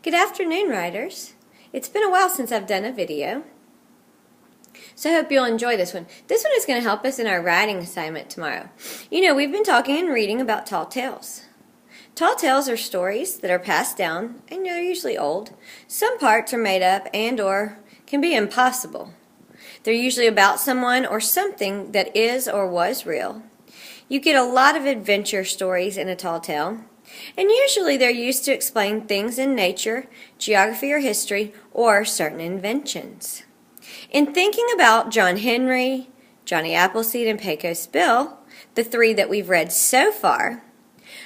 Good afternoon, writers. It's been a while since I've done a video, so I hope you'll enjoy this one. This one is going to help us in our writing assignment tomorrow. You know, we've been talking and reading about tall tales. Tall tales are stories that are passed down, and they're usually old. Some parts are made up and or can be impossible. They're usually about someone or something that is or was real. You get a lot of adventure stories in a tall tale, and usually they're used to explain things in nature, geography or history, or certain inventions. In thinking about John Henry, Johnny Appleseed, and Pecos Bill, the three that we've read so far,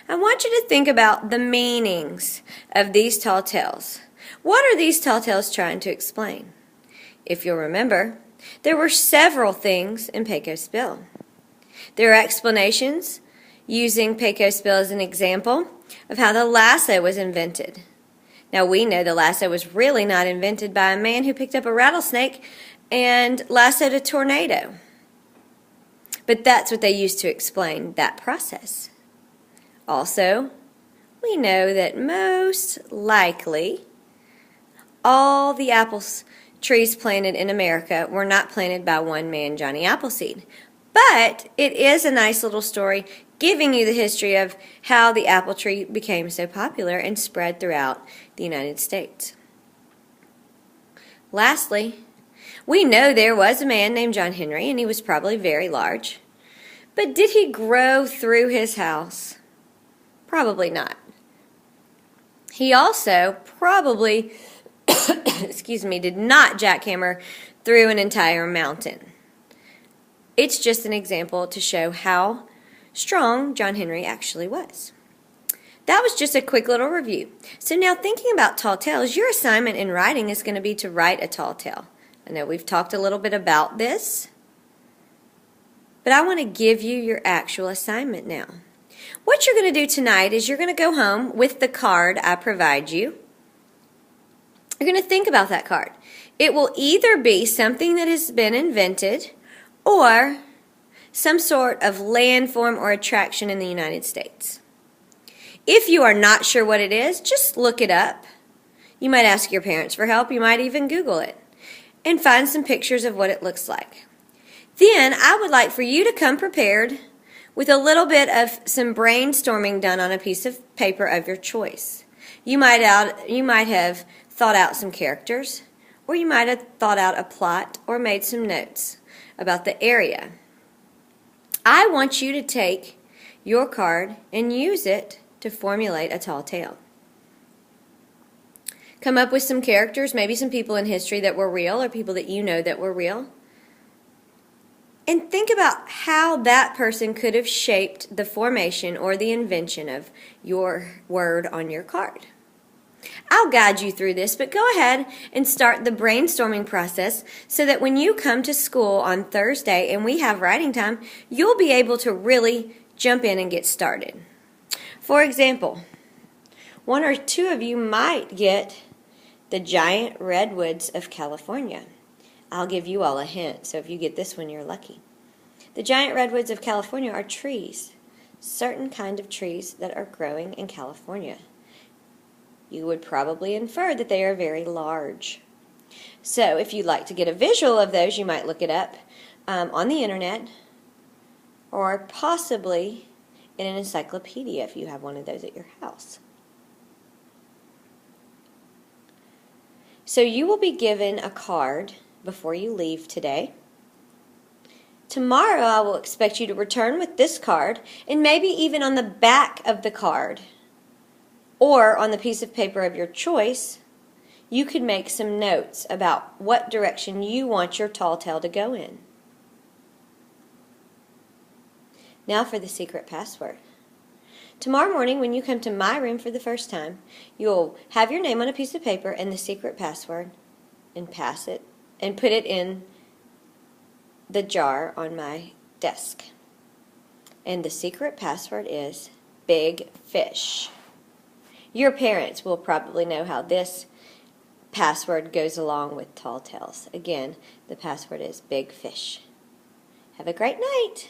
I want you to think about the meanings of these tall tales. What are these tall tales trying to explain? If you'll remember, there were several things in Pecos Bill. There are explanations using Pecos Bill as an example of how the lasso was invented. Now we know the lasso was really not invented by a man who picked up a rattlesnake and lassoed a tornado. But that's what they used to explain that process. Also, we know that most likely all the apple trees planted in America were not planted by one man, Johnny Appleseed. But it is a nice little story giving you the history of how the apple tree became so popular and spread throughout the United States. Lastly, we know there was a man named John Henry, and he was probably very large. But did he grow through his house? Probably not. He also probably, did not jackhammer through an entire mountain. It's just an example to show how strong John Henry actually was. That was just a quick little review. So now thinking about tall tales, your assignment in writing is going to be to write a tall tale. I know we've talked a little bit about this, but I want to give you your actual assignment now. What you're going to do tonight is you're going to go home with the card I provide you. You're going to think about that card. It will either be something that has been invented or some sort of landform or attraction in the United States. If you are not sure what it is, just look it up. You might ask your parents for help. You might even Google it and find some pictures of what it looks like. Then I would like for you to come prepared with a little bit of some brainstorming done on a piece of paper of your choice. You might have thought out some characters, or you might have thought out a plot or made some notes about the area. I want you to take your card and use it to formulate a tall tale. Come up with some characters, maybe some people in history that were real or people that you know that were real. And think about how that person could have shaped the formation or the invention of your word on your card. I'll guide you through this, but go ahead and start the brainstorming process so that when you come to school on Thursday and we have writing time, you'll be able to really jump in and get started. For example, one or two of you might get the giant redwoods of California. I'll give you all a hint, so if you get this one, you're lucky. The giant redwoods of California are trees, certain kind of trees that are growing in California. You would probably infer that they are very large. So if you'd like to get a visual of those, you might look it up on the internet or possibly in an encyclopedia if you have one of those at your house. So you will be given a card before you leave today. Tomorrow I will expect you to return with this card, and maybe even on the back of the card or on the piece of paper of your choice, you could make some notes about what direction you want your tall tale to go in. Now for the secret password. Tomorrow morning when you come to my room for the first time, you'll have your name on a piece of paper and the secret password and pass it and put it in the jar on my desk. And the secret password is Big Fish. Your parents will probably know how this password goes along with tall tales. Again, the password is Big Fish. Have a great night.